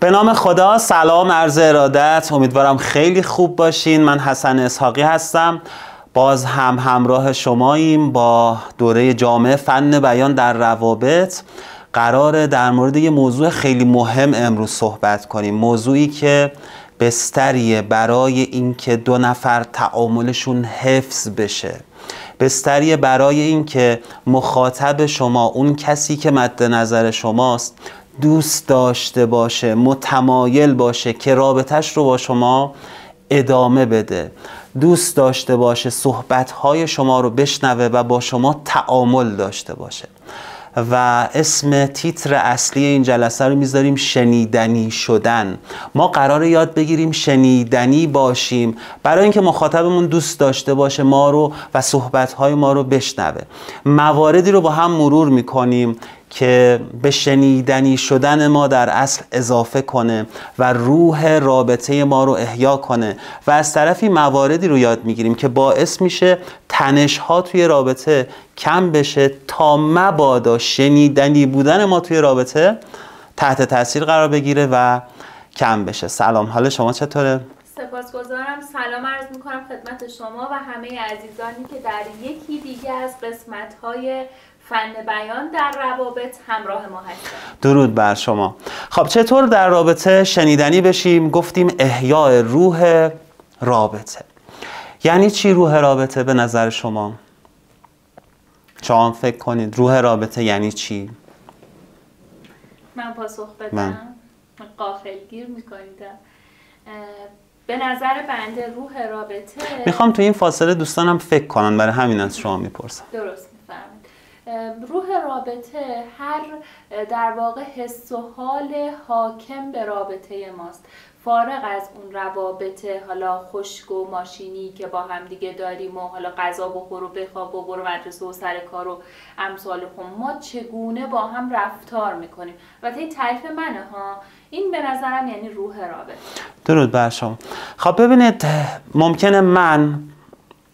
به نام خدا، سلام، عرض ارادت. امیدوارم خیلی خوب باشین. من حسن اسحاقی هستم. باز هم همراه شماییم با دوره جامع فن بیان در روابط. قراره در مورد یه موضوع خیلی مهم امروز صحبت کنیم. موضوعی که بستریه برای اینکه دو نفر تعاملشون حفظ بشه. بستریه برای اینکه مخاطب شما، اون کسی که مد نظر شماست، دوست داشته باشه، متمایل باشه که رابطش رو با شما ادامه بده، دوست داشته باشه صحبت‌های شما رو بشنوه و با شما تعامل داشته باشه. و اسم تیتر اصلی این جلسه رو میذاریم شنیدنی شدن. ما قراره یاد بگیریم شنیدنی باشیم برای اینکه مخاطبمون دوست داشته باشه ما رو و صحبت‌های ما رو بشنوه. مواردی رو با هم مرور میکنیم که به شنیدنی شدن ما در اصل اضافه کنه و روح رابطه ما رو احیا کنه و از طرفی مواردی رو یاد میگیریم که باعث میشه تنش‌ها توی رابطه کم بشه تا مبادا شنیدنی بودن ما توی رابطه تحت تاثیر قرار بگیره و کم بشه. سلام، حال شما چطوره؟ سپاسگزارم. سلام عرض میکنم خدمت شما و همه عزیزانی که در یکی دیگه از قسمت‌های فن بیان در روابط همراه ما هستند. درود بر شما. خب چطور در رابطه شنیدنی بشیم؟ گفتیم احیاء روح رابطه. یعنی چی روح رابطه به نظر شما؟ شما فکر کنید روح رابطه یعنی چی؟ من پاسخ بدم؟ غافلگیر میکنید. به نظر بنده روح رابطه، میخوام تو این فاصله دوستانم فکر کنن، برای همین از شما میپرسم. درست میفهمید. روح رابطه هر در واقع حس و حال حاکم به رابطه ماست، فارغ از اون روابط حالا خشک و ماشینی که با هم دیگه داریم و حالا غذا بخور و بخواب و برو مدرسه و سر کار و امثال ما چگونه با هم رفتار میکنیم. البته این تعریف منه ها، این به نظرم یعنی روح رابطه. درود بر شما. خب ببینید، ممکنه من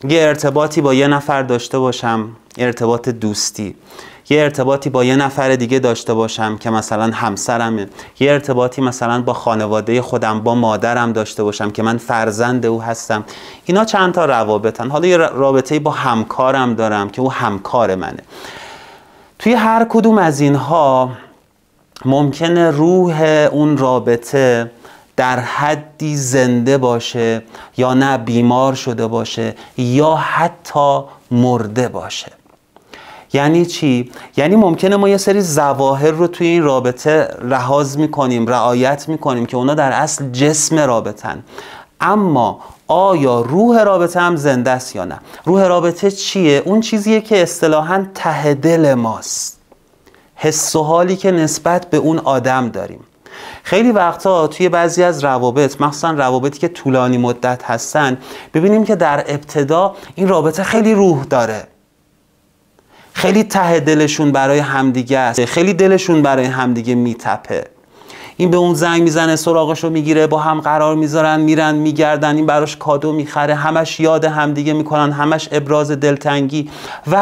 یه ارتباطی با یه نفر داشته باشم، ارتباط دوستی، یه ارتباطی با یه نفر دیگه داشته باشم که مثلا همسرمه، یه ارتباطی مثلا با خانواده خودم، با مادرم داشته باشم که من فرزند او هستم. اینا چند تا روابطن. حالا یه رابطه‌ای با همکارم دارم که او همکار منه. توی هر کدوم از اینها ممکنه روح اون رابطه در حدی زنده باشه یا نه بیمار شده باشه یا حتی مرده باشه. یعنی چی؟ یعنی ممکنه ما یه سری ظواهر رو توی این رابطه لحاظ میکنیم، رعایت میکنیم که اونا در اصل جسم رابطن، اما آیا روح رابطه هم زنده است یا نه؟ روح رابطه چیه؟ اون چیزیه که اصطلاحاً ته دل ماست، حس و حالی که نسبت به اون آدم داریم. خیلی وقتا توی بعضی از روابط، مخصوصا روابطی که طولانی مدت هستن، ببینیم که در ابتدا این رابطه خیلی روح داره، خیلی ته دلشون برای همدیگه است، خیلی دلشون برای همدیگه میتپه. این به اون زنگ میزنه، سراغشو میگیره، با هم قرار میذارن، میرن میگردن، این براش کادو میخره، همش یاد همدیگه میکنن، همش ابراز دلتنگی و.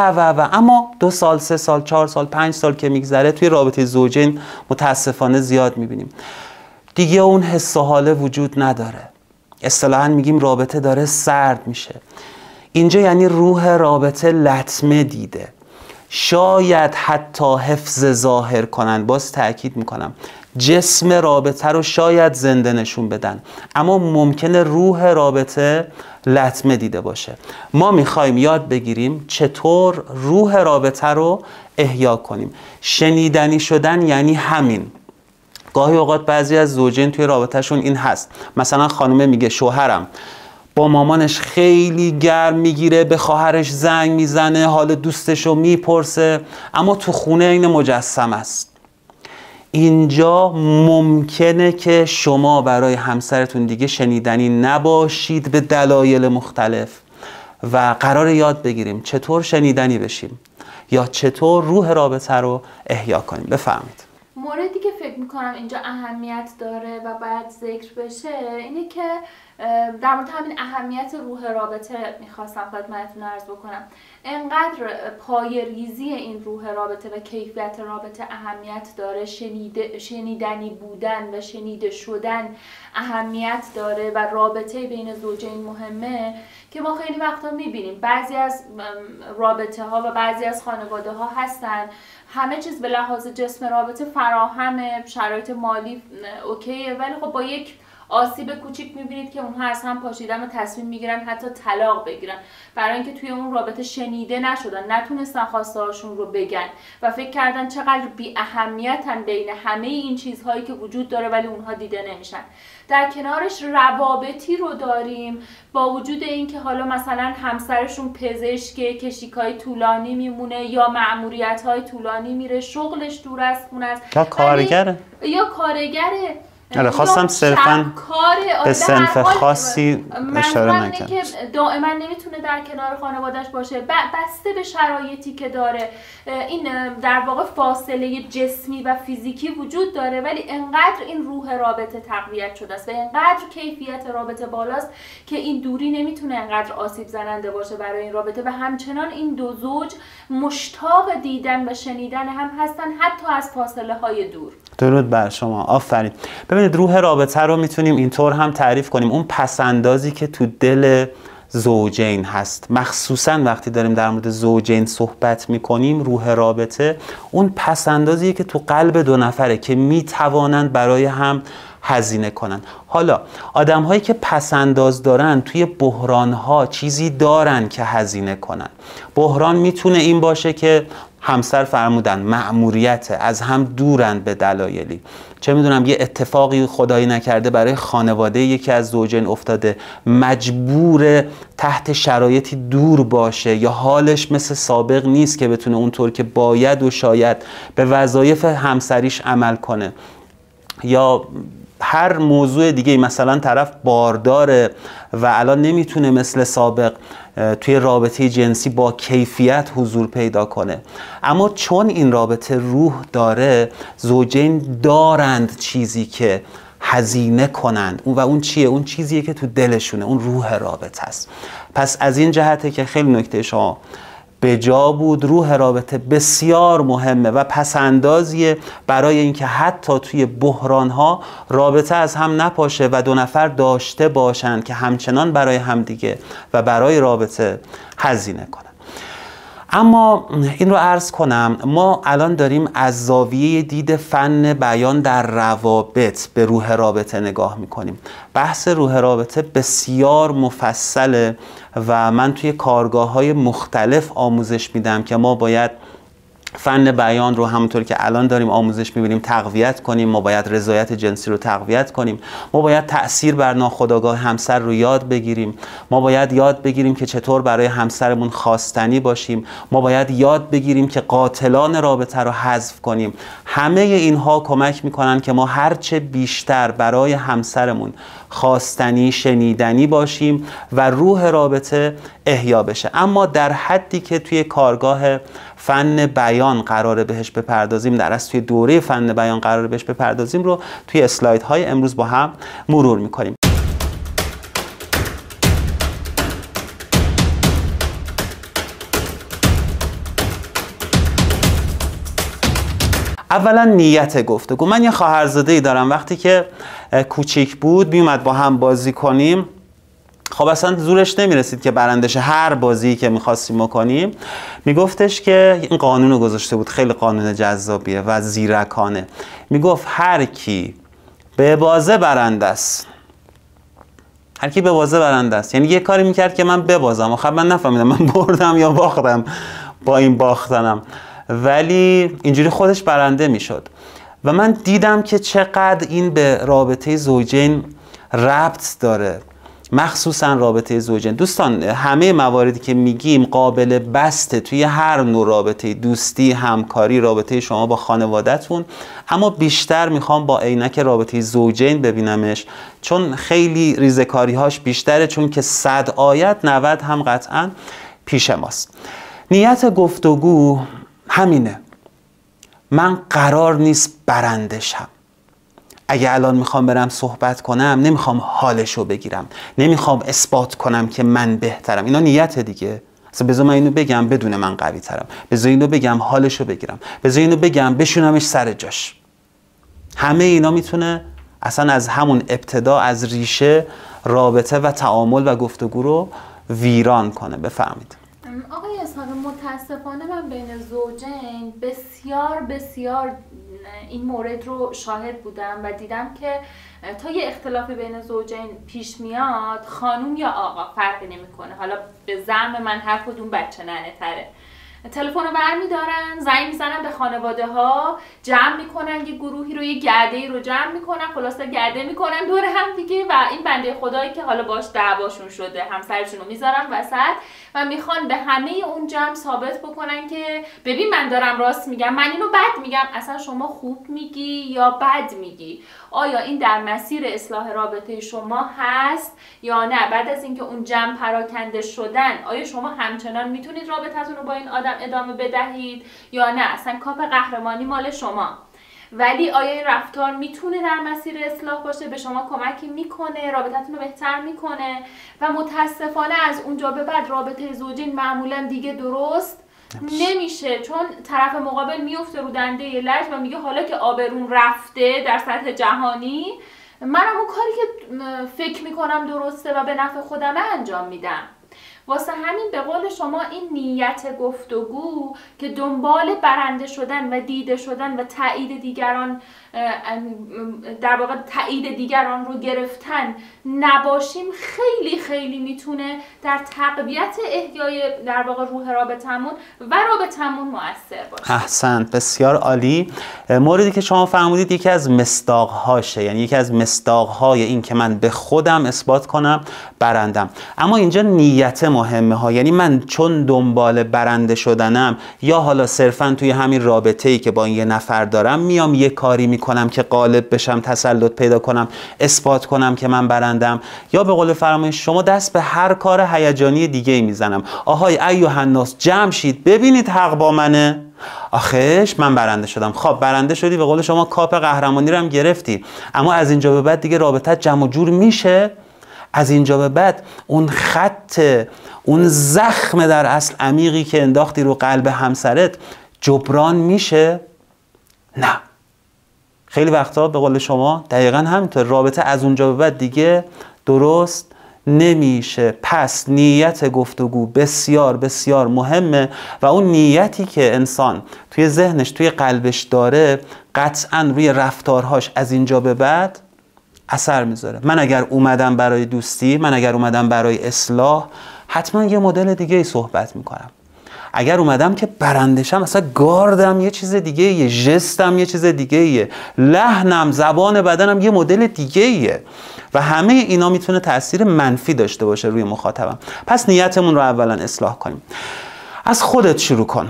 اما 2 سال، 3 سال، 4 سال، 5 سال که میگذره توی رابطه زوجین متاسفانه زیاد میبینیم دیگه اون حس و حاله وجود نداره. اصطلاحاً میگیم رابطه داره سرد میشه. اینجا یعنی روح رابطه لطمه دیده. شاید حتی حفظ ظاهر کنن، باز تأکید میکنم جسم رابطه رو شاید زنده نشون بدن، اما ممکنه روح رابطه لطمه دیده باشه. ما میخوایم یاد بگیریم چطور روح رابطه رو احیا کنیم. شنیدنی شدن یعنی همین. گاهی اوقات بعضی از زوجین توی رابطهشون این هست، مثلا خانومه میگه شوهرم با مامانش خیلی گرم میگیره، به خواهرش زنگ میزنه، حال دوستشو میپرسه، اما تو خونه این مجسم است. اینجا ممکنه که شما برای همسرتون دیگه شنیدنی نباشید به دلایل مختلف و قرار یاد بگیریم چطور شنیدنی بشیم یا چطور روح رابطه رو احیا کنیم. بفهمید. موردی که فکر میکنم اینجا اهمیت داره و باید ذکر بشه اینه که در مورد همین اهمیت روح رابطه میخواستم خدمتتون عرض بکنم. انقدر پایه‌ریزی این روح رابطه و کیفیت رابطه اهمیت داره، شنیدنی بودن و شنیده شدن اهمیت داره و رابطه بین زوجین مهمه که ما خیلی وقتا میبینیم بعضی از رابطه ها و بعضی از خانواده ها هستن همه چیز به لحاظ جسم رابطه فراهمه، شرایط مالی اوکیه، ولی خب با یک آسیب کوچیک میبینید که اونها از هم پاشیدن و تصمیم میگیرن حتی طلاق بگیرن برای اینکه توی اون رابطه شنیده نشدن، نتونستن خواسته هاشون رو بگن و فکر کردن چقدر بی اهمیتن بین همه این چیزهایی که وجود داره ولی اونها دیده نمیشن. در کنارش روابطی رو داریم با وجود اینکه حالا مثلا همسرشون پزشکه، کشیکای طولانی میمونه یا مأموریت‌های طولانی میره، شغلش دور از خونه است یا کارگره خواستم صرفاً به صنف خاصی اشاره نکنم که دائما نمیتونه در کنار خانواده‌اش باشه، بسته به شرایطی که داره. این در واقع فاصله جسمی و فیزیکی وجود داره ولی انقدر این روح رابطه تقویت شده است و انقدر کیفیت رابطه بالاست که این دوری نمیتونه انقدر آسیب زننده باشه برای این رابطه و همچنان این دو زوج مشتاق دیدن و شنیدن هم هستن حتی از فاصله های دور. درود بر شما، آفرین. ببینید روح رابطه رو میتونیم اینطور هم تعریف کنیم، اون پسندازی که تو دل زوجین هست، مخصوصا وقتی داریم در مورد زوجین صحبت میکنیم، روح رابطه اون پسندازیه که تو قلب دو نفره که میتوانند برای هم هزینه کنن. حالا آدم هایی که پسنداز دارن توی بحران ها چیزی دارن که هزینه کنن. بحران میتونه این باشه که همسر فرمودن مأموریت، از هم دورن به دلایلی، چه میدونم یه اتفاقی خدایی نکرده برای خانواده یکی از زوجین افتاده، مجبور تحت شرایطی دور باشه یا حالش مثل سابق نیست که بتونه اونطور که باید و شاید به وظایف همسریش عمل کنه، یا هر موضوع دیگه، مثلا طرف بارداره و الان نمیتونه مثل سابق توی رابطه جنسی با کیفیت حضور پیدا کنه. اما چون این رابطه روح داره، زوجین دارند چیزی که هزینه کنند و اون چیه؟ اون چیزیه که تو دلشونه، اون روح رابطه است. پس از این جهته که خیلی نکته شما به جا بود. روح رابطه بسیار مهمه و پسندازیه برای اینکه حتی توی بحران‌ها رابطه از هم نپاشه و دو نفر داشته باشند که همچنان برای همدیگه و برای رابطه هزینه کنن. اما این رو عرض کنم، ما الان داریم از زاویه دید فن بیان در روابط به روح رابطه نگاه میکنیم. بحث روح رابطه بسیار مفصله و من توی کارگاه‌های مختلف آموزش میدم که ما باید فن بیان رو همونطور که الان داریم آموزش می‌بینیم تقویت کنیم، ما باید رضایت جنسی رو تقویت کنیم، ما باید تأثیر بر ناخودآگاه همسر رو یاد بگیریم، ما باید یاد بگیریم که چطور برای همسرمون خواستنی باشیم، ما باید یاد بگیریم که قاتلان رابطه رو حذف کنیم. همه اینها کمک میکنن که ما هرچه بیشتر برای همسرمون خواستنی، شنیدنی باشیم و روح رابطه احیا بشه. اما در حدی که توی کارگاه فن بیان قراره بهش بپردازیم، در اصل توی دوره فن بیان قراره بهش بپردازیم رو توی اسلایدهای امروز با هم مرور میکنیم. اولا نیت گفتگو. من یه خواهرزاده‌ای دارم، وقتی که کوچیک بود میومد با هم بازی کنیم، خب اصلا زورش نمیرسید که برندش هر بازی که میخواستیم بکنیم. میگفتش که این قانون رو گذاشته بود، خیلی قانون جذابیه و زیرکانه. میگفت هر کی به بازه برنده است. هر کی به بازه برنده است، یعنی یه کاری میکرد که من ببازم. آخه من نفهمیدم من بردم یا باختم با این باختنم، ولی اینجوری خودش برنده میشد. و من دیدم که چقدر این به رابطه زوجین ربط داره، مخصوصا رابطه زوجین. دوستان، همه مواردی که میگیم قابل بسته توی هر نوع رابطه، دوستی، همکاری، رابطه شما با خانواده‌تون، اما بیشتر میخوام با عینک رابطه زوجین ببینمش، چون خیلی ریزکاری‌هاش بیشتره، چون که 100 آیت 90 هم قطعا پیش ماست. نیت گفتگو همینه، من قرار نیست برنده شم، اگه الان میخوام برم صحبت کنم نمیخوام حالشو بگیرم، نمیخوام اثبات کنم که من بهترم. اینا نیت دیگه. اصلا بذار من اینو بگم بدون من قوی ترم، بذار اینو بگم حالشو بگیرم، بذار اینو بگم بشونمش سر جاش. همه اینا میتونه اصلا از همون ابتدا از ریشه رابطه و تعامل و گفتگو رو ویران کنه. بفهمید آقای اسحاق، متاسفانه من بین زوجین بسیار این مورد رو شاهد بودم و دیدم که تا یه اختلافی بین زوجین پیش میاد، خانوم یا آقا فرقی نمیکنه، حالا به زعم من هر کدوم بچه ننه تره، تلفن رو برمیدارن، زنگ میزنن به خانواده ها، جمع میکنن، یه گروهی رو، یه گرده‌ای رو جمع میکنن، خلاصه گرده میکنن دور هم دیگه و این بنده خدایی که حالا باش دعواشون شده همسرشون رو میذارن وسط و میخوان به همه اون جمع ثابت بکنن که ببین من دارم راست میگم، من اینو بد میگم، اصلا شما خوب میگی یا بد میگی، آیا این در مسیر اصلاح رابطه شما هست یا نه؟ بعد از اینکه اون جمع پراکنده شدن آیا شما همچنان میتونید رابطتون رو با این آدم ادامه بدهید یا نه؟ اصلا کاپ قهرمانی مال شما، ولی آیا این رفتار میتونه در مسیر اصلاح باشه، به شما کمکی میکنه، رابطتون رو بهتر میکنه؟ و متاسفانه از اونجا به بعد رابطه زوجین معمولا دیگه درست نمیشه، چون طرف مقابل میفته رو دنده لج و میگه حالا که آبروم رفته در سطح جهانی، منم اون کاری که فکر میکنم درسته و به نفع خودمه انجام میدم. واسه همین به قول شما این نیت گفتگو که دنبال برنده شدن و دیده شدن و تایید دیگران، در واقع تایید دیگران رو گرفتن نباشیم، خیلی خیلی میتونه در تقویت احیای در واقع روح رابطمون و رابطمون مؤثر باشه. احسنت، بسیار عالی. موردی که شما فرمودید یکی از مصداق‌هاشه، یعنی یکی از مصداق‌های این که من به خودم اثبات کنم برندم. اما اینجا نیت مهمه ها، یعنی من چون دنبال برنده شدنم یا حالا صرفا توی همین رابطه‌ای که با این یه نفر دارم میام یه کاری میکنم که غالب بشم، تسلط پیدا کنم، اثبات کنم که من برندم، یا به قول فرمایش شما دست به هر کار هیجانی دیگه میزنم. آهای ایها الناس جمع شید ببینید حق با منه، آخش من برنده شدم. خب برنده شدی، به قول شما کاپ قهرمانی رو هم گرفتی، اما از اینجا به بعد دیگه رابطه جمع و جور میشه؟ از اینجا به بعد اون خط، اون زخم در اصل عمیقی که انداختی رو قلب همسرت جبران میشه؟ نه. خیلی وقتا به قول شما دقیقا همینطور، رابطه از اونجا به بعد دیگه درست نمیشه. پس نیت گفتگو بسیار بسیار مهمه و اون نیتی که انسان توی ذهنش، توی قلبش داره قطعا روی رفتارهاش از اینجا به بعد اثر میذاره. من اگر اومدم برای دوستی، من اگر اومدم برای اصلاح، حتما یه مدل دیگه ای صحبت میکنم. اگر اومدم که برندشم، اصلا گاردم یه چیز دیگه ایه، ژستم یه چیز دیگه ایه، لحنم، زبان بدنم یه مدل دیگه ایه و همه اینا میتونه تأثیر منفی داشته باشه روی مخاطبم. پس نیتمون رو اولا اصلاح کنیم. از خودت شروع کن.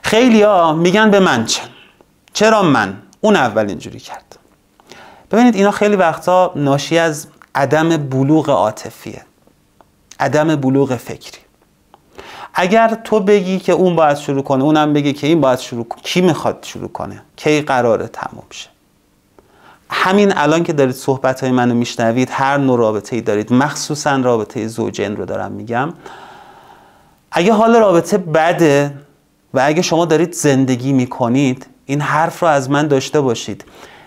خیلیا میگن به من چرا من؟ اون اول اینجوری کرد. ببینید اینا خیلی وقتا ناشی از عدم بلوغ عاطفیه، عدم بلوغ فکری. اگر تو بگی که اون باید شروع کنه، اونم بگه که این باید شروع کنه، کی میخواد شروع کنه؟ کی قراره تموم شه؟ همین الان که دارید صحبت‌های منو میشنوید، هر نوع رابطه‌ای دارید، مخصوصا رابطه زوجین رو دارم میگم، اگه حال رابطه بده و اگه شما دارید زندگی میکنید، این حرف رو از من داشته باشید: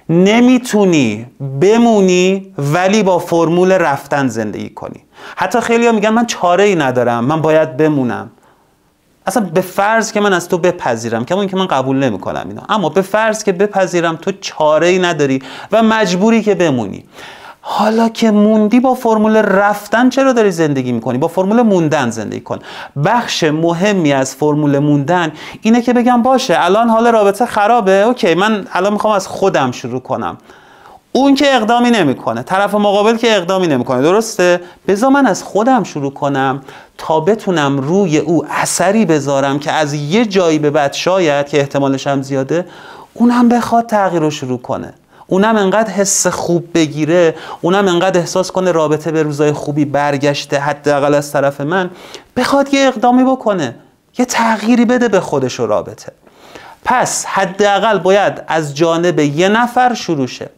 نمیتونی بمونی ولی با فرمول رفتن زندگی کنی. حتی خیلی ها میگن من چاره ای ندارم، من باید بمونم. اصلا به فرض که من از تو بپذیرم، کما اینکه من قبول نمی کنم اینا، اما به فرض که بپذیرم تو چاره ای نداری و مجبوری که بمونی، حالا که موندی با فرمول رفتن چرا داری زندگی میکنی؟ با فرمول موندن زندگی کن. بخش مهمی از فرمول موندن اینه که بگم باشه الان حال رابطه خرابه، اوکی من الان میخوام از خودم شروع کنم. اون که اقدامی نمیکنه، طرف مقابل که اقدامی نمیکنه، درسته؟ بذار من از خودم شروع کنم تا بتونم روی او اثری بذارم که از یه جایی به بعد شاید که احتمالش هم زیاده اونم بخواد تغییر رو شروع کنه، اونم انقدر حس خوب بگیره، اونم انقدر احساس کنه رابطه به روزای خوبی برگشته، حداقل از طرف من، بخواد یه اقدامی بکنه، یه تغییری بده به خودش و رابطه. پس حداقل باید از جانب یه نفر شروع شه.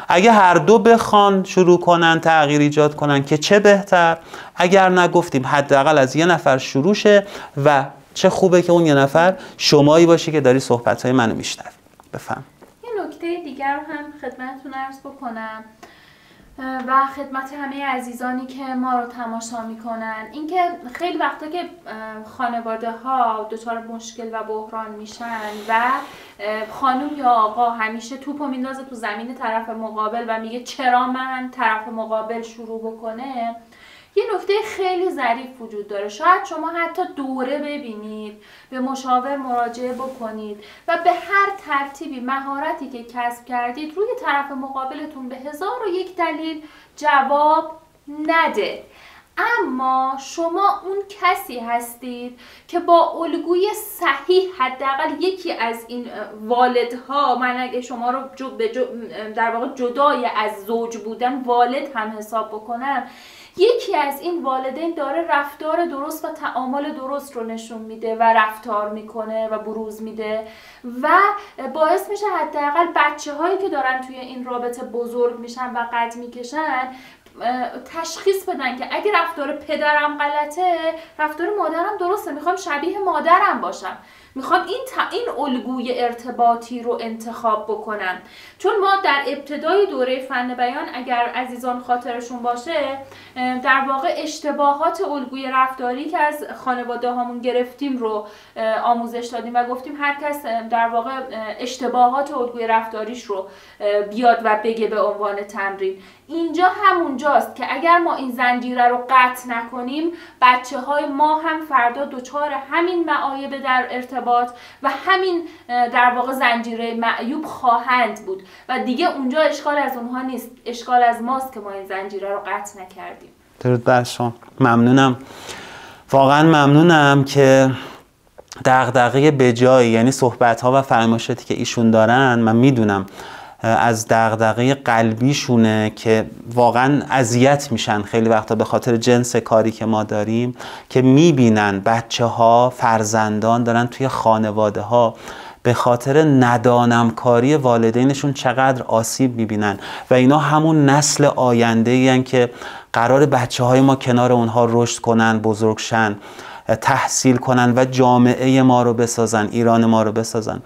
اگه هر دو بخوان شروع کنن تغییر ایجاد کنن که چه بهتر، اگر نگفتیم حداقل از یه نفر شروع شه و چه خوبه که اون یه نفر شمایی باشی که داری صحبت‌های منو میشنوی. بفهم. یه نکته دیگر رو هم خدمتتون عرض بکنم و خدمت همه عزیزانی که ما رو تماشا میکنن، اینکه خیلی وقتا که خانواده ها دچار مشکل و بحران میشن و خانم یا آقا همیشه توپو میندازه تو زمین طرف مقابل و میگه چرا من، طرف مقابل شروع بکنه، یه نکته خیلی ظریف وجود داره. شاید شما حتی دوره ببینید، به مشاور مراجعه بکنید و به هر ترتیبی مهارتی که کسب کردید روی طرف مقابلتون به 1001 دلیل جواب نده، اما شما اون کسی هستید که با الگوی صحیح حداقل یکی از این والدها، من اگه شما رو در واقع جدای از زوج بودن والد هم حساب بکنم، یکی از این والدین داره رفتار درست و تعامل درست رو نشون میده و رفتار میکنه و بروز میده و باعث میشه حداقل بچه هایی که دارن توی این رابطه بزرگ میشن و قد میکشن تشخیص بدن که اگه رفتار پدرم غلطه، رفتار مادرم درسته، میخوام شبیه مادرم باشم، میخوام این الگوی ارتباطی رو انتخاب بکنم. چون ما در ابتدای دوره فن بیان اگر عزیزان خاطرشون باشه در واقع اشتباهات الگوی رفتاری که از خانواده هامون گرفتیم رو آموزش دادیم و گفتیم هر کس در واقع اشتباهات الگوی رفتاریش رو بیاد و بگه به عنوان تمرین. اینجا همونجاست که اگر ما این زنجیره رو قطع نکنیم، بچه های ما هم فردا دچار همین معایب در ارتباط و همین در واقع زنجیره معیوب خواهند بود و دیگه اونجا اشکال از اونها نیست، اشکال از ماست که ما این زنجیره رو قطع نکردیم. درود بر شما. ممنونم، واقعا ممنونم که دغدغه بجایی، یعنی صحبت‌ها و فرمایشاتی که ایشون دارن من میدونم از دغدغه قلبیشونه که واقعا اذیت میشن خیلی وقتا به خاطر جنس کاری که ما داریم که میبینن بچه ها فرزندان دارن توی خانواده ها به خاطر ندانمکاری والدینشون چقدر آسیب میبینن و اینا همون نسل آینده این که قرار بچه های ما کنار اونها رشد کنن، بزرگ شن، تحصیل کنن و جامعه ما رو بسازن، ایران ما رو بسازن.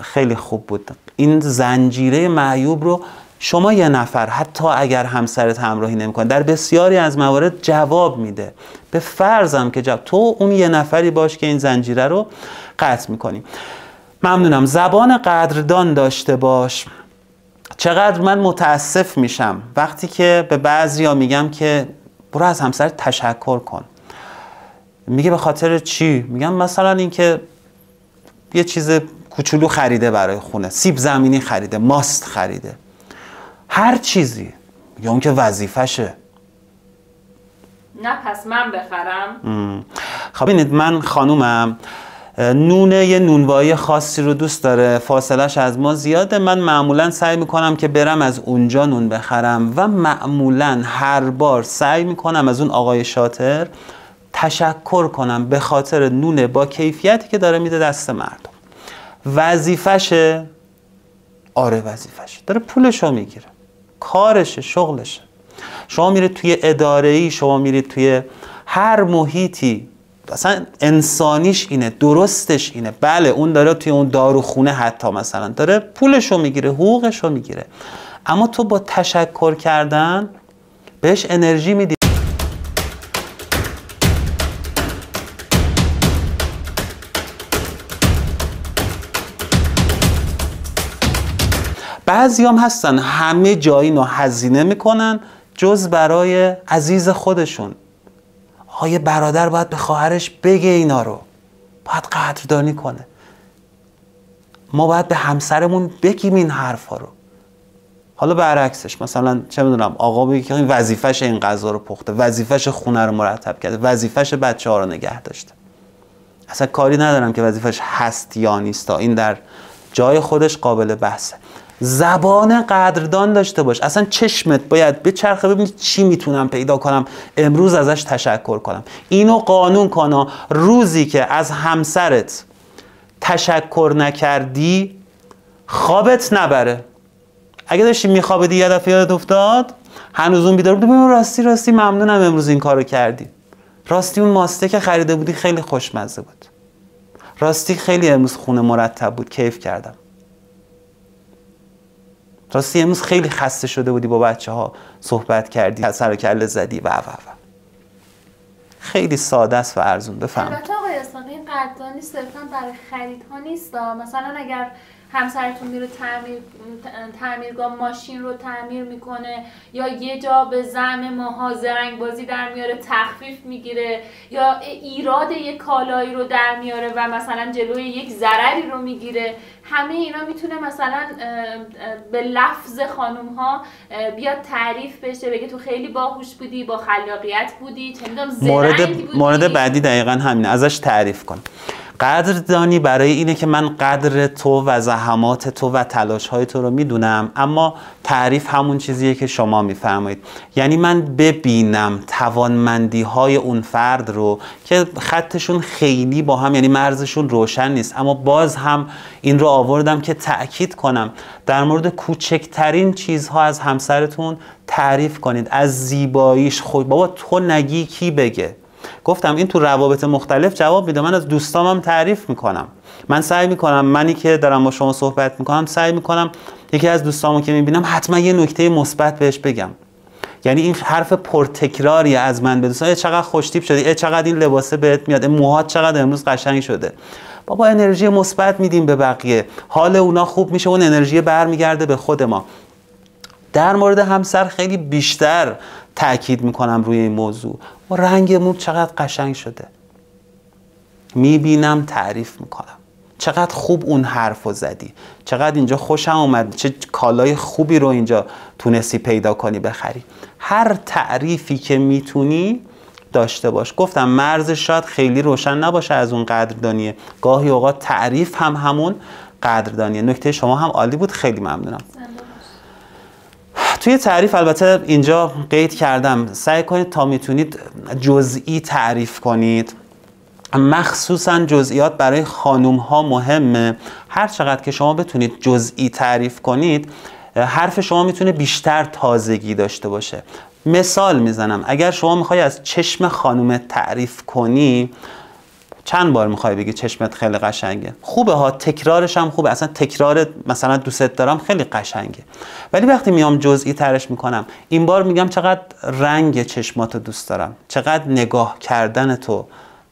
خیلی خوب بود. این زنجیره معیوب رو شما یه نفر حتی اگر همسرت همراهی نمی‌کنه در بسیاری از موارد جواب میده. به فرضم که تو اون یه نفری باش که این زنجیره رو قطع می‌کنی. ممنونم. زبان قدردان داشته باش. چقدر من متاسف میشم وقتی که به بعضیا میگم که برو از همسرت تشکر کن. میگه به خاطر چی؟ میگم مثلا اینکه یه چیز کوچولو خریده برای خونه، سیب زمینی خریده، ماست خریده، هر چیزی، یا اون که وظیفشه. نه پس من بخرم. خب ببینید من خانومم نونه یه نونوایی خاصی رو دوست داره، فاصلش از ما زیاده، من معمولا سعی میکنم که برم از اونجا نون بخرم و معمولا هر بار سعی میکنم از اون آقای شاطر تشکر کنم به خاطر نون با کیفیتی که داره میده دست مردم. وظیفشه؟ آره وظیفشه، داره پولشو میگیره، کارشه، شغلشه. شما میرید توی اداره‌ای، شما میرید توی هر محیطی، اصلا انسانیش اینه، درستش اینه. بله اون داره توی اون داروخونه حتی مثلا داره پولشو میگیره، حقوقشو میگیره، اما تو با تشکر کردن بهش انرژی میدی. بعضی هم هستن همه جایی رو هزینه میکنن جز برای عزیز خودشون. آقای برادر باید به خواهرش بگه اینا رو، باید قدردانی کنه. ما باید به همسرمون بگیم این حرفا رو. حالا برعکسش مثلا چه میدونم آقا بگه که این وظیفش این غذا رو پخته، وظیفش خونه رو مرتب کرده، وظیفش بچه‌ها رو نگه داشته. اصلا کاری ندارم که وظیفش هست یا نیست، تا این در جای خودش قابل بحثه. زبان قدردان داشته باش. اصلا چشمت باید بچرخه ببینید چی میتونم پیدا کنم امروز ازش تشکر کنم. اینو قانون کن. روزی که از همسرت تشکر نکردی خوابت نبره. اگه داشتی میخوابیدی یه دفعه یادت افتاد هنوز اون بیدار بودی، راستی ممنونم امروز این کارو کردی، راستی اون ماسته که خریده بودی خیلی خوشمزه بود، راستی خیلی امروز خونه مرتب بود کیف کردم، راستی امروز خیلی خسته شده بودی با بچه‌ها صحبت کردی سر و کله زدی و خیلی ساده است و ارزون. بفهم. البته آقای احسانی این قدردانی صرفا برای خریدها نیست. مثلا اگر همسرتون میره تعمیرگاه ماشین رو تعمیر میکنه یا یه جا به زعم ماها زرنگ بازی در میاره تخفیف میگیره یا ایراد یک کالایی رو در میاره و مثلا جلوی یک ضرری رو میگیره، همه اینا میتونه مثلا به لفظ خانوم ها بیاد تعریف بشه، بگه تو خیلی باهوش بودی، با خلاقیت بودی، چه میدونم زرنگ بودی. مورد بعدی دقیقاً همینه، ازش تعریف کن. قدردانی برای اینه که من قدر تو و زحمات تو و تلاش‌های تو رو میدونم، اما تعریف همون چیزیه که شما میفرمایید، یعنی من ببینم توانمندی‌های اون فرد رو که خطشون خیلی با هم، یعنی مرزشون روشن نیست، اما باز هم این رو آوردم که تأکید کنم در مورد کوچکترین چیزها از همسرتون تعریف کنید، از زیباییش. خود بابا تو نگی کی بگه؟ گفتم این تو روابط مختلف جواب میده. من از دوستامم تعریف میکنم، من سعی میکنم، منی که دارم با شما صحبت میکنم سعی میکنم یکی از دوستامو که میبینم حتما یه نکته مثبت بهش بگم. یعنی این حرف پرتکراریه از من به دوستان، چقدر خوشتیپ شدی، چقدر این لباسه بهت میاد، موهات چقدر امروز قشنگ شده. بابا انرژی مثبت میدیم به بقیه، حال اونا خوب میشه، اون انرژی برمیگرده به خود ما. در مورد همسر خیلی بیشتر تأکید میکنم روی این موضوع. و رنگ مو چقدر قشنگ شده، میبینم تعریف میکنم، چقدر خوب اون حرفو زدی، چقدر اینجا خوشم اومد، چه کالای خوبی رو اینجا تونستی پیدا کنی بخری. هر تعریفی که میتونی داشته باش. گفتم مرزش شاید خیلی روشن نباشه از اون قدردانیه، گاهی اوقات تعریف هم همون قدردانیه. نکته شما هم عالی بود، خیلی ممنونم. توی تعریف البته اینجا قید کردم سعی کنید تا میتونید جزئی تعریف کنید، مخصوصا جزئیات برای خانوم ها مهمه. هر چقدر که شما بتونید جزئی تعریف کنید حرف شما میتونه بیشتر تازگی داشته باشه. مثال میزنم، اگر شما میخوای از چشم خانومت تعریف کنی، چند بار میخوای بگی چشمت خیلی قشنگه؟ خوبه ها، تکرارش هم خوبه، اصلا تکرار مثلا دوست دارم خیلی قشنگه، ولی وقتی میام جزئی ترش میکنم این بار میگم چقدر رنگ چشماتو دوست دارم، چقدر نگاه کردن تو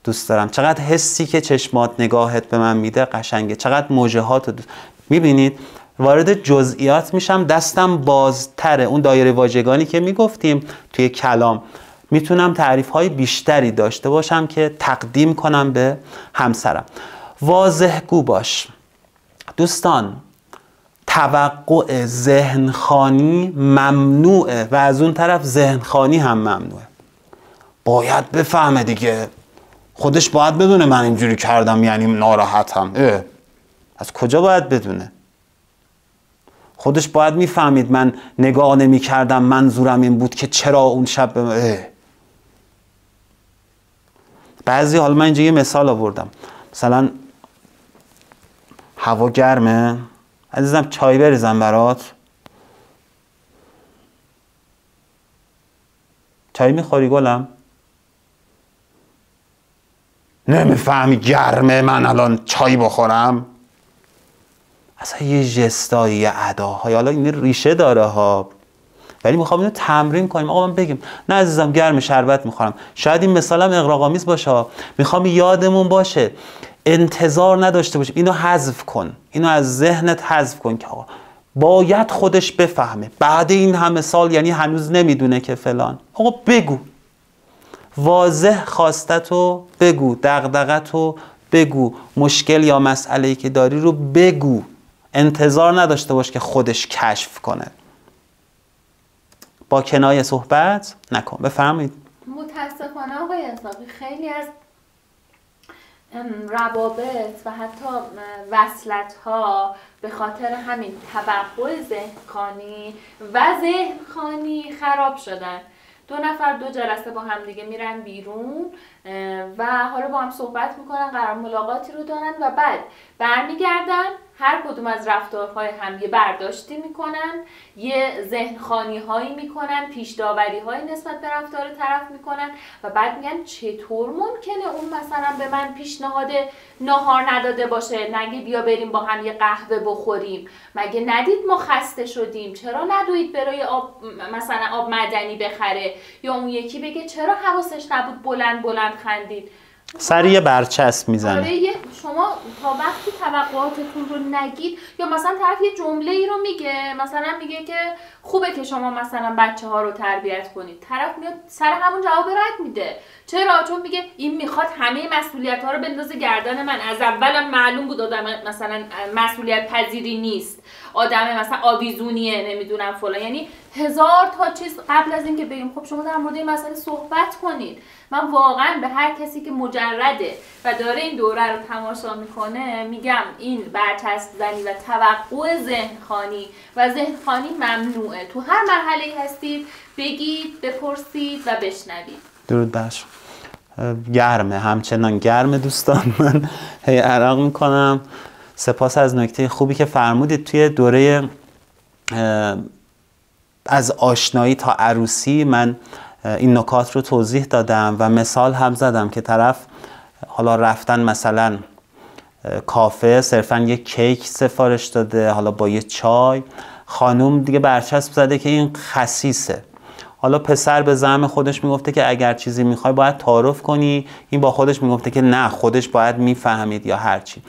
دوست دارم، چقدر حسی که چشمات نگاهت به من میده قشنگه، چقدر موجهاتو دوست. میبینید وارد جزئیات میشم، دستم بازتره. اون دایره واژگانی که میگفتیم توی کلام، میتونم تعریف‌های بیشتری داشته باشم که تقدیم کنم به همسرم. واضح گو باش. دوستان، توقع ذهنخوانی ممنوعه و از اون طرف ذهنخوانی هم ممنوعه. باید بفهمه دیگه، خودش باید بدونه من اینجوری کردم یعنی ناراحتم. از کجا باید بدونه؟ خودش باید میفهمید من نگاه نمی کردم منظورم این بود که چرا اون شب بعضی، حالا من اینجا یه مثال آوردم، مثلا هوا گرمه، عزیزم چای بریزم برات؟ چای میخوری گلم؟ نمیفهمی گرمه من الان چای بخورم؟ اصلا یه جستایی، یه اداهای، حالا این ریشه داره ها، ولی میخوام اینو تمرین کنیم. آقا من بگیم نه عزیزم گرم شربت میخورم. شاید این مثالم اغراق‌آمیز باشه، میخوام یادمون باشه، انتظار نداشته باشیم. اینو حذف کن، اینو از ذهنت حذف کن که آقا باید خودش بفهمه بعد این همه سال، یعنی هنوز نمیدونه که فلان. آقا بگو، واضح خواستتو بگو، دغدغتو بگو، مشکل یا مسئله‌ای که داری رو بگو، انتظار نداشته باش که خودش کشف کنه. با کنایه صحبت نکن. بفرمایید. متاسفانه آقای اسحاقی خیلی از روابط و حتی وصلت ها به خاطر همین توقع ذهنخوانی و ذهنخوانی خراب شدن. 2 نفر 2 جلسه با هم دیگه میرن بیرون و حالا با هم صحبت میکنن، قرار ملاقاتی رو دارن و بعد برمیگردن، هر کدوم از رفتارهای هم یه برداشتی میکنن، یه ذهنخوانی هایی میکنن، پیش داوری هایی نسبت به رفتار طرف میکنن و بعد میگن چطور ممکنه اون مثلا به من پیشنهاد ناهار نداده باشه، نگه بیا بریم با هم یه قهوه بخوریم، مگه ندید ما خسته شدیم، چرا ندوید برای مثلا آب معدنی بخره، یا اون یکی بگه چرا حواسش نبود بلند بلند خندید. سری یه برچسب میزنه. آره، شما تا وقتی توقعاتتون رو نگید، یا مثلا طرف یه جمله ای رو میگه، مثلا میگه که خوبه که شما مثلا بچه ها رو تربیت کنید، طرف میاد سر همون جواب رد میده. چرا؟ چون میگه این میخواد همه مسئولیت ها رو بندازه گردن من، از اولم معلوم بود آدم مثلا مسئولیت پذیری نیست، آدم مثلا آویزونیه، نمیدونم فلان، یعنی 1000 تا چیز قبل از اینکه بگیم خب شما در مورد این مسئله صحبت کنید. من واقعا به هر کسی که مجرده و داره این دوره رو تماشا میکنه میگم این برچسب زنی و توقع ذهنخوانی و ذهنخوانی ممنوعه. تو هر مرحله‌ای هستید بگید، بپرسید و بشنوید. درود بر شما. گرمه، همچنان گرمه دوستان، من هی عرق میکنم. سپاس از نکته خوبی که فرمودید. توی دوره از آشنایی تا عروسی من این نکات رو توضیح دادم و مثال هم زدم که طرف حالا رفتن مثلا کافه، صرفا یک کیک سفارش داده، حالا با یه چای، خانوم دیگه برچسب زده که این خسیسه. حالا پسر به زعم خودش میگفته که اگر چیزی میخوای باید تعارف کنی، این با خودش میگفته که نه، خودش باید میفهمید یا هرچی.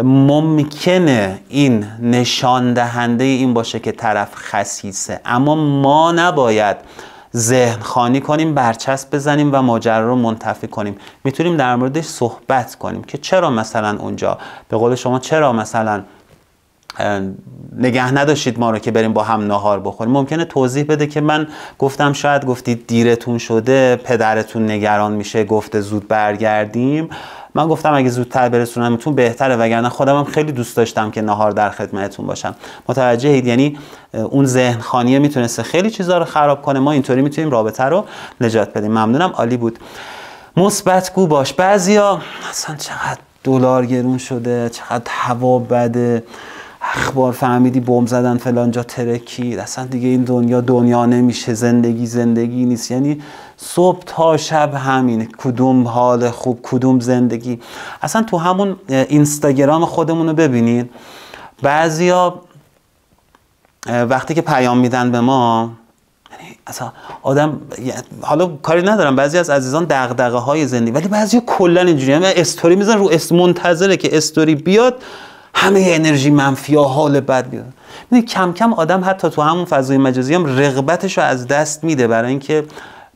ممکنه این نشان دهنده این باشه که طرف خسیسه، اما ما نباید ذهن خوانی کنیم، برچسب بزنیم و ماجرا رو منتفی کنیم. میتونیم در موردش صحبت کنیم که چرا مثلا اونجا به قول شما چرا مثلا نگه نداشتید ما رو که بریم با هم ناهار بخوریم. ممکنه توضیح بده که من گفتم شاید گفتید دیرتون شده، پدرتون نگران میشه، گفته زود برگردیم. من گفتم اگه زودتر برسونمتون بهتره، وگرنه خودم خیلی دوست داشتم که ناهار در خدمتتون باشم. متوجهید؟ یعنی اون ذهن خانیه میتونسته خیلی چیزا رو خراب کنه. ما اینطوری میتونیم رابطه رو نجات بدیم. ممنونم، عالی بود. مثبت گو باش. بعضیا اصلا چقدر دلار گرون شده، چقدر هوا بده، اخبار فهمیدی بمب زدن فلان جا ترکید، اصلا دیگه این دنیا نمیشه، زندگی نیست. یعنی صبح تا شب همینه، کدوم حال خوب، کدوم زندگی. اصلا تو همون اینستاگرام خودمون رو ببینید، بعضیا وقتی که پیام میدن به ما، اصلا آدم، حالا کاری ندارم، بعضی از عزیزان دغدغه های زندگی، ولی بعضیا کلا اینجوریه، یعنی استوری میزنن رو منتظره که استوری بیاد همه انرژی منفی ها، حال بد بیاد. کم کم آدم حتی تو همون فضای مجازی هم رغبتش رو از دست میده برای اینکه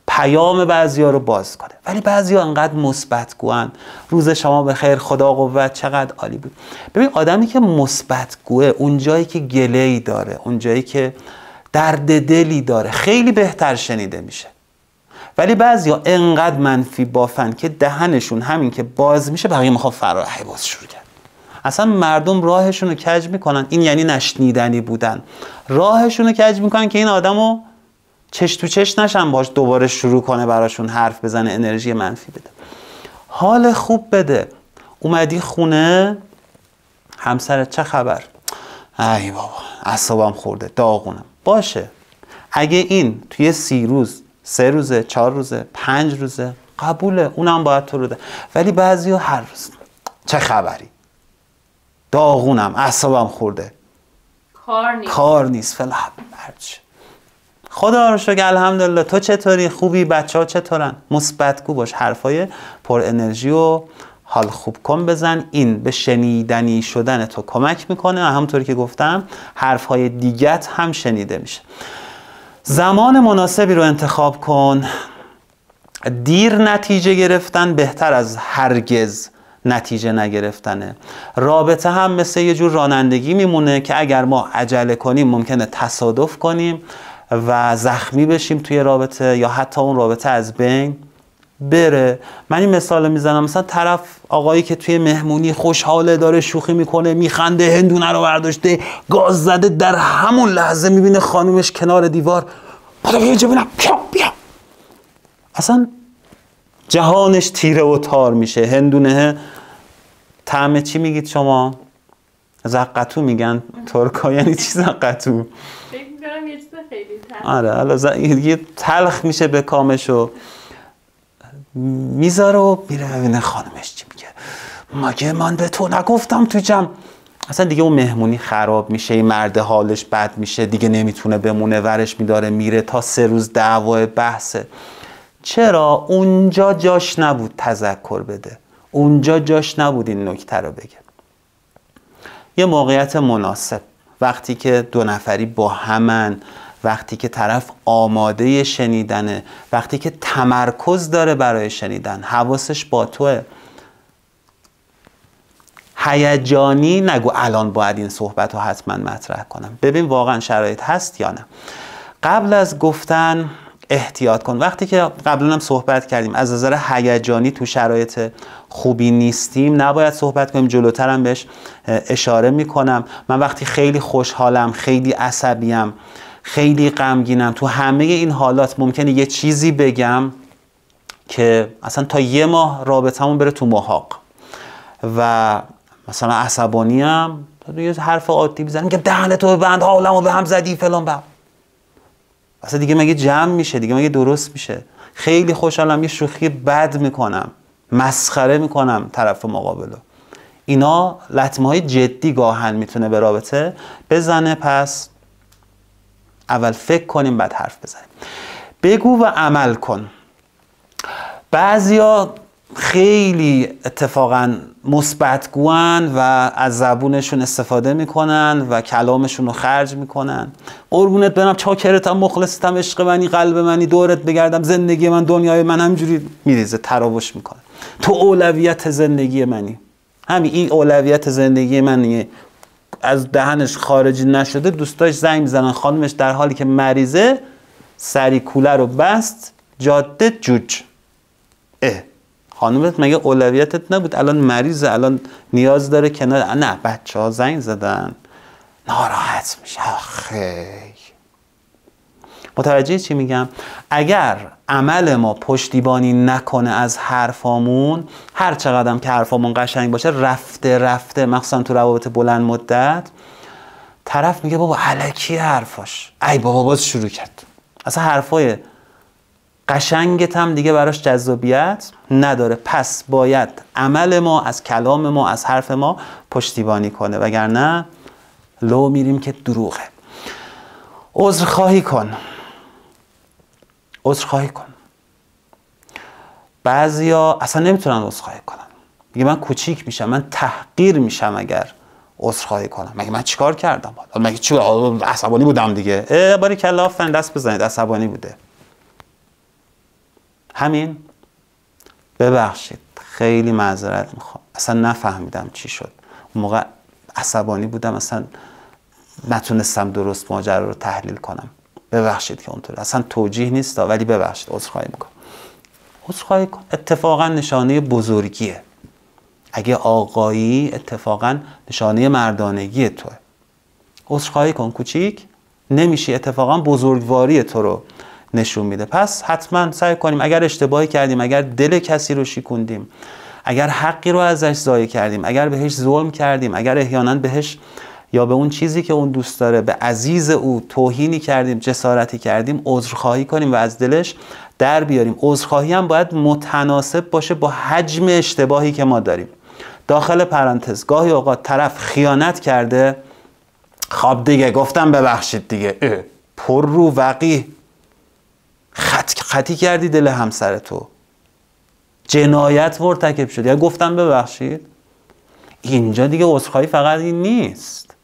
پیام بعضیا رو باز کنه. ولی بعضیا انقدر مثبت گوان، روز شما بخیر، خدا قوت، چقدر عالی بود. ببین آدمی که مثبت گوه، اون جایی که گله‌ای داره، اون جایی که درد دلی داره، خیلی بهتر شنیده میشه. ولی بعضیا انقدر منفی بافن که دهنشون همین که باز میشه بقیه میخواد فراحی باز شروع کرد. اصلا مردم راهشون رو کج میکنن. این یعنی نشنیدنی بودن. راهشون رو کج میکنن که این آدمو چش تو چش نشن باش، دوباره شروع کنه براشون حرف بزنه، انرژی منفی بده. حال خوب بده. اومدی خونه، همسرت چه خبر؟ ای بابا اعصابم خورده، داغونم. باشه، اگه این توی 30 روز، 3 روزه، 4 روزه، 5 روزه، قبوله، اونم باید تو رو ده. ولی بعضیا هر روز چه خبری؟ داغونم، اعصابم خورده، کار نیست فلان. خدا رو شکر، الحمدلله. تو چطوری؟ خوبی؟ بچه‌ها چطورن؟ مثبت‌گو باش، حرفای پر انرژی و حال خوب کن بزن. این به شنیدنی شدن تو کمک میکنه. همونطوری که گفتم حرفهای دیگت هم شنیده میشه. زمان مناسبی رو انتخاب کن. دیر نتیجه گرفتن بهتر از هرگز نتیجه نگرفتنه. رابطه هم مثل یه جور رانندگی میمونه که اگر ما عجله کنیم ممکنه تصادف کنیم و زخمی بشیم توی رابطه، یا حتی اون رابطه از بین بره. من این مثال میزنم، مثلا طرف آقایی که توی مهمونی خوشحاله، داره شوخی میکنه، میخنده، هندونه رو برداشته، گاز زده، در همون لحظه میبینه خانومش کنار دیوار، بیا اینجا ببینم، بیا. اصلا جهانش تیره و تار میشه. هندونه طعم چی میگید شما؟ زقتو میگن ترکا. یعنی چی زقتو؟ فکر می‌کنم یه چیز خیلی تلخ. آره حالا یه تلخ میشه به کامشو میذاره و میره ببینه خانمش چی میگه. مگه من به تو نگفتم تو جمع؟ اصلا دیگه اون مهمونی خراب میشه، این مرد حالش بد میشه، دیگه نمیتونه بمونه، ورش میداره میره، تا 3 روز دعوا بحثه. چرا؟ اونجا جاش نبود تذکر بده، اونجا جاش نبود این نکته رو بگه. یه موقعیت مناسب، وقتی که 2 نفری با همن، وقتی که طرف آماده شنیدنه، وقتی که تمرکز داره برای شنیدن، حواسش با توه. هیجانی نگو الان باید این صحبت رو حتما مطرح کنم. ببین واقعا شرایط هست یا نه. قبل از گفتن احتیاط کن. وقتی که قبلا هم صحبت کردیم از نظر هیجانی تو شرایط خوبی نیستیم، نباید صحبت کنیم. جلوتر هم بهش اشاره میکنم. من وقتی خیلی خوشحالم، خیلی عصبیم، خیلی غمگینم، تو همه این حالات ممکنه یه چیزی بگم که اصلا تا 1 ماه رابطمون بره تو محاق. و مثلا عصبانیم، یه حرف عادی بزنم که دهنتو ببند، حالمو به هم زدی فلان بهم. اصلا دیگه مگه جمع میشه؟ دیگه مگه درست میشه؟ خیلی خوشحالم، یه شوخی بد میکنم، مسخره میکنم طرف مقابلو. اینا لطمه های جدی گاهن میتونه به رابطه بزنه. پس اول فکر کنیم بعد حرف بزنیم. بگو و عمل کن. بعضیا خیلی اتفاقا مثبت‌گوان و از زبونشون استفاده میکنن و کلامشون رو خرج میکنن. قربونت برم، چاکرتم، مخلصتم، عشق منی، قلب منی، دورت بگردم، زندگی من، دنیای من، همجوری میریزه، تراوش میکنه. تو اولویت زندگی منی. همین این اولویت زندگی منیه. از دهنش خارجی نشده، دوستاش زنگ میزنن خانمش در حالی که مریضه، سری کوله رو بست، جاده جوج. خانومت مگه اولویتت نبود؟ الان مریضه، الان نیاز داره کنار. نه، بچه ها زنگ زدن، ناراحت میشه. خیلی متوجه چی میگم؟ اگر عمل ما پشتیبانی نکنه از حرفامون، هر چقدر که حرفامون قشنگ باشه، رفته رفته، مخصوصا تو روابط بلند مدت، طرف میگه بابا الکی حرفاش، ای بابا باز شروع کرد. اصلا حرفای قشنگت هم دیگه براش جذابیت نداره. پس باید عمل ما از کلام ما، از حرف ما پشتیبانی کنه، وگرنه لو میریم که دروغه. عذرخواهی کن. عذرخواهی کن. بعضیا اصلا نمیتونن عذرخواهی کنن. میگه من کوچیک میشم، من تحقیر میشم اگر عذرخواهی کنم. مگه من چیکار کردم؟ مگه چی؟ عصبانی بودم دیگه. باری کلا فن دست بزنید، عصبانی بوده. همین. ببخشید، خیلی معذرت میخوام، اصلا نفهمیدم چی شد اون موقع، عصبانی بودم، اصلا نتونستم درست ماجرا رو تحلیل کنم. ببخشید که اونطور، اصلا توجیه نیست ولی ببخشید، عذرخواهی میکنم. عذرخواهی کن. اتفاقا نشانه بزرگیه. اگه آقایی، اتفاقا نشانه مردانگی توه. عذرخواهی کن. کوچیک نمیشی، اتفاقا بزرگواری تو رو نشون میده. پس حتما سعی کنیم اگر اشتباهی کردیم، اگر دل کسی رو شکوندیم، اگر حقی رو ازش ضایع کردیم، اگر بهش ظلم کردیم، اگر احیانا بهش یا به اون چیزی که اون دوست داره، به عزیز او توهینی کردیم، جسارتی کردیم، عذرخواهی کنیم و از دلش در بیاریم. عذرخواهی هم باید متناسب باشه با حجم اشتباهی که ما داریم. داخل پرانتز، گاهی اوقات طرف خیانت کرده، خب دیگه گفتم ببخشید دیگه، پر رو وقیح خطی کردی دل همسر تو، جنایت مرتکب شد، یا گفتم ببخشید. اینجا دیگه عذرخواهی فقط این نیست،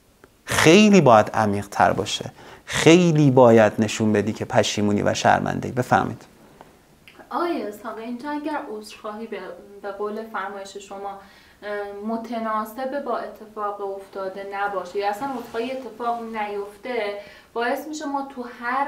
خیلی باید عمیق تر باشه. خیلی باید نشون بدی که پشیمونی و شرمنده‌ای. بفهمید آقای اسحاق، اینجا اگر عذرخواهی به قول فرمایش شما متناسب با اتفاق افتاده نباشه یا اصلا عذرخواهی اتفاق نیفته، باعث میشه ما تو هر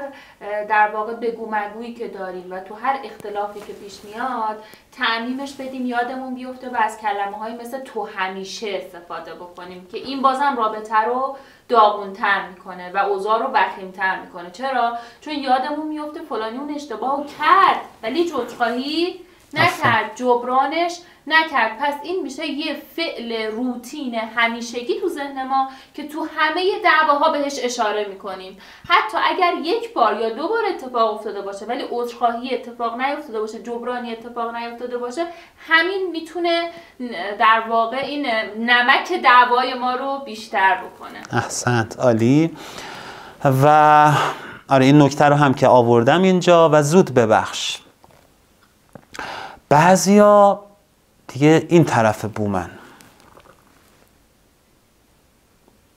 در واقع بگو مگویی که داریم و تو هر اختلافی که پیش میاد تعمیمش بدیم، یادمون بیفته و از کلمه‌های مثل تو همیشه استفاده بکنیم که این بازم رابطه رو داغون‌تر میکنه و اوضاع رو وخیم‌تر میکنه. چرا؟ چون یادمون میفته فلانی اون اشتباهو کرد ولی جبرانی نکرد، جبرانش نکرد. پس این میشه یه فعل روتین همیشگی تو ذهن ما که تو همه دعواها بهش اشاره میکنیم. حتی اگر یک بار یا دو بار اتفاق افتاده باشه ولی عذرخواهی اتفاق نیفتاده باشه، جبرانی اتفاق نیفتاده باشه، همین میتونه در واقع این نمک دعوای ما رو بیشتر بکنه. احسنت، عالی. و آره این نکته رو هم که آوردم اینجا. و زود ببخش. بعضیا دیگه این طرف بومن،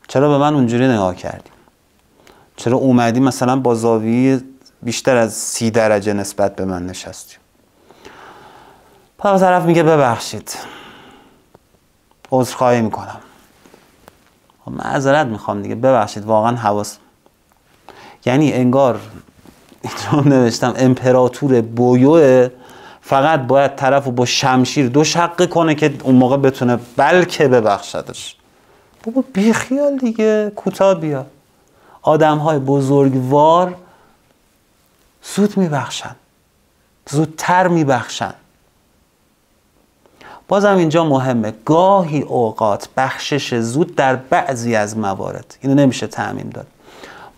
چرا به من اونجوری نگاه کردی؟ چرا اومدی مثلا با زاویه بیشتر از 30 درجه نسبت به من نشستی؟ پس طرف میگه ببخشید، عذرخواهی میکنم، معذرت میخوام دیگه، ببخشید واقعا حواس. یعنی انگار اینجا نوشتم امپراتور بویوه، فقط باید طرفو با شمشیر دو شقه کنه که اون موقع بتونه بلکه ببخشدش. بابا بیخیال دیگه، کوتاه بیا. آدم‌های بزرگوار زود میبخشن، زودتر میبخشن. بازم اینجا مهمه، گاهی اوقات بخشش زود در بعضی از موارد، اینو نمیشه تعمیم داد،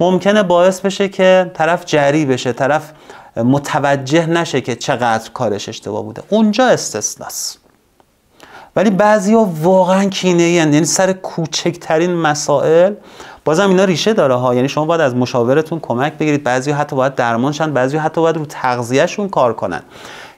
ممکنه باعث بشه که طرف جری بشه، طرف متوجه نشه که چقدر کارش اشتباه بوده. اونجا استثناست. ولی بعضیا واقعا کینه‌ای، یعنی سر کوچکترین مسائل. بازم اینا ریشه داره ها، یعنی شما باید از مشاورتون کمک بگیرید. بعضیا حتی باید درمان شن، بعضیا حتی باید رو تغذیه‌شون کار کنن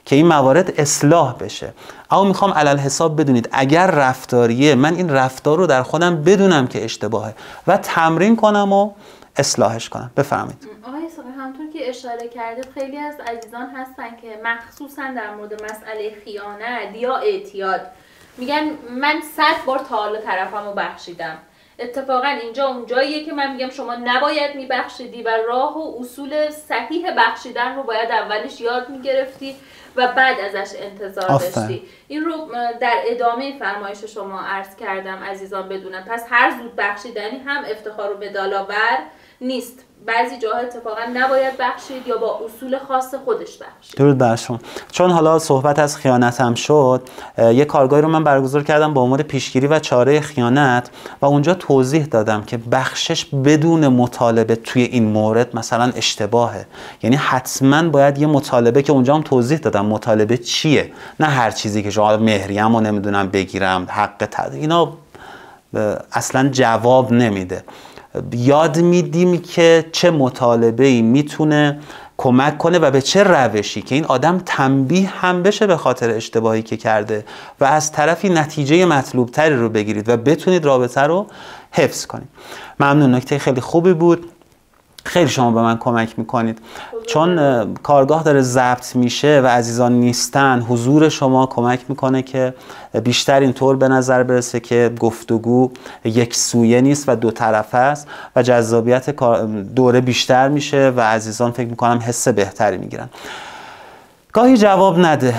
که این موارد اصلاح بشه. اما میخوام علل حساب بدونید اگر رفتاریه، من این رفتار رو در خودم بدونم که اشتباهه و تمرین کنم و اصلاحش کنم. بفرمایید. آقای ساقی، همونطور که اشاره کردید خیلی از عزیزان هستن که مخصوصا در مورد مسئله خیانت یا اعتیاد میگن من 100 بار تا حالا طرفمو بخشیدم. اتفاقا اینجا اون جاییه که من میگم شما نباید میبخشیدی و راه و اصول صحیح بخشیدن رو باید اولش یاد میگرفتی و بعد ازش انتظار داشتی. این رو در ادامه فرمایش شما عرض کردم عزیزان بدونن. پس هر زود بخشیدنی هم افتخار و مدال‌آور نیست. بعضی جاها اتفاقا نباید بخشید یا با اصول خاص خودش بخشید. درود بر شما. چون حالا صحبت از خیانت هم شد، یک کارگاهی رو من برگزار کردم با امور پیشگیری و چاره خیانت و اونجا توضیح دادم که بخشش بدون مطالبه توی این مورد مثلا اشتباهه. یعنی حتما باید یه مطالبه، که اونجا هم توضیح دادم مطالبه چیه، نه هر چیزی که شما مهریم رو نمیدونم بگیرم، حق اینا اصلا جواب نمیده. یاد میدیم که چه مطالبه‌ای میتونه کمک کنه و به چه روشی که این آدم تنبیه هم بشه به خاطر اشتباهی که کرده و از طرفی نتیجه مطلوب تری رو بگیرید و بتونید رابطه رو حفظ کنید. ممنون، نکته خیلی خوبی بود. خیلی شما به من کمک میکنید، چون کارگاه داره ضبط میشه و عزیزان نیستن. حضور شما کمک میکنه که بیشتر اینطور به نظر برسه که گفتگو یک سویه نیست و دو طرفه است و جذابیت دوره بیشتر میشه و عزیزان فکر میکنم حس بهتری میگیرن. گاهی جواب نده.